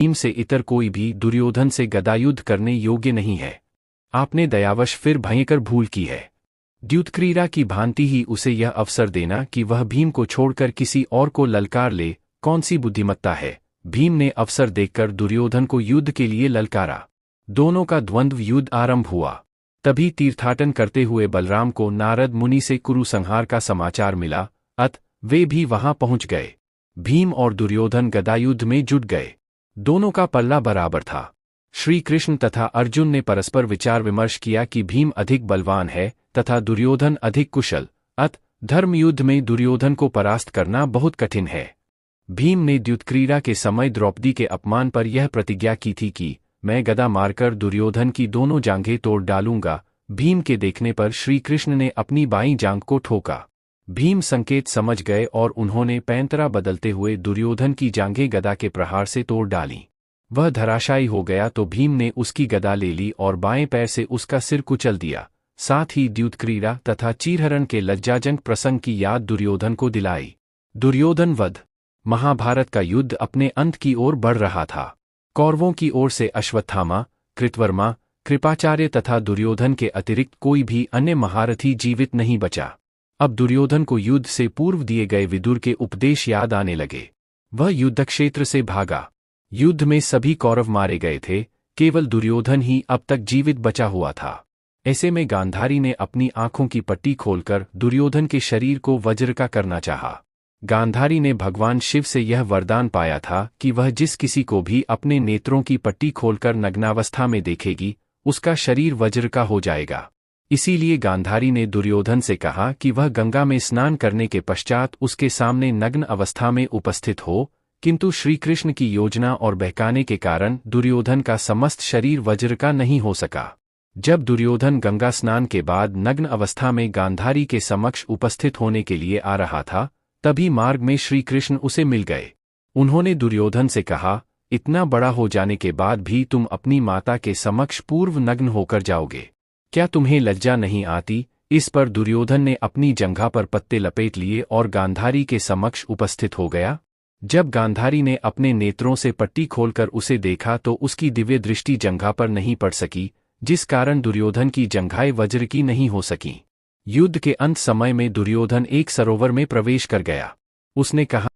भीम से इतर कोई भी दुर्योधन से गदायुद्ध करने योग्य नहीं है। आपने दयावश फिर भयंकर भूल की है। द्युतक्रीड़ा की भांति ही उसे यह अवसर देना कि वह भीम को छोड़कर किसी और को ललकार ले, कौन सी बुद्धिमत्ता है। भीम ने अवसर देखकर दुर्योधन को युद्ध के लिए ललकारा। दोनों का द्वंद्व युद्ध आरंभ हुआ। तभी तीर्थाटन करते हुए बलराम को नारद मुनि से कुरु संहार का समाचार मिला, वे भी वहां पहुंच गए। भीम और दुर्योधन गदायुद्ध में जुट गए। दोनों का पल्ला बराबर था। श्री कृष्ण तथा अर्जुन ने परस्पर विचार विमर्श किया कि भीम अधिक बलवान है तथा दुर्योधन अधिक कुशल। धर्मयुद्ध में दुर्योधन को परास्त करना बहुत कठिन है। भीम ने द्युतक्रीड़ा के समय द्रौपदी के अपमान पर यह प्रतिज्ञा की थी कि मैं गदा मारकर दुर्योधन की दोनों जांघें तोड़ डालूंगा। भीम के देखने पर श्री कृष्ण ने अपनी बाईं जांघ को ठोका। भीम संकेत समझ गए और उन्होंने पैंतरा बदलते हुए दुर्योधन की जांघें गदा के प्रहार से तोड़ डालीं। वह धराशायी हो गया तो भीम ने उसकी गदा ले ली और बाएं पैर से उसका सिर कुचल दिया। साथ ही द्युतक्रीड़ा तथा चीरहरण के लज्जाजनक प्रसंग की याद दुर्योधन को दिलाई। दुर्योधन वध। महाभारत का युद्ध अपने अंत की ओर बढ़ रहा था। कौरवों की ओर से अश्वत्थामा, कृतवर्मा, कृपाचार्य तथा दुर्योधन के अतिरिक्त कोई भी अन्य महारथी जीवित नहीं बचा। अब दुर्योधन को युद्ध से पूर्व दिए गए विदुर के उपदेश याद आने लगे। वह युद्धक्षेत्र से भागा। युद्ध में सभी कौरव मारे गए थे, केवल दुर्योधन ही अब तक जीवित बचा हुआ था। ऐसे में गांधारी ने अपनी आंखों की पट्टी खोलकर दुर्योधन के शरीर को वज्र का करना चाहा। गांधारी ने भगवान शिव से यह वरदान पाया था कि वह जिस किसी को भी अपने नेत्रों की पट्टी खोलकर नग्नावस्था में देखेगी, उसका शरीर वज्र का हो जाएगा। इसीलिए गांधारी ने दुर्योधन से कहा कि वह गंगा में स्नान करने के पश्चात उसके सामने नग्न अवस्था में उपस्थित हो, किंतु श्रीकृष्ण की योजना और बहकाने के कारण दुर्योधन का समस्त शरीर वज्र का नहीं हो सका। जब दुर्योधन गंगा स्नान के बाद नग्न अवस्था में गांधारी के समक्ष उपस्थित होने के लिए आ रहा था, तभी मार्ग में श्रीकृष्ण उसे मिल गए। उन्होंने दुर्योधन से कहा, इतना बड़ा हो जाने के बाद भी तुम अपनी माता के समक्ष पूर्व नग्न होकर जाओगे, क्या तुम्हें लज्जा नहीं आती? इस पर दुर्योधन ने अपनी जंघा पर पत्ते लपेट लिए और गांधारी के समक्ष उपस्थित हो गया। जब गांधारी ने अपने नेत्रों से पट्टी खोलकर उसे देखा तो उसकी दिव्य दृष्टि जंघा पर नहीं पड़ सकी, जिस कारण दुर्योधन की जंघाएं वज्र की नहीं हो सकीं। युद्ध के अंत समय में दुर्योधन एक सरोवर में प्रवेश कर गया। उसने कहा,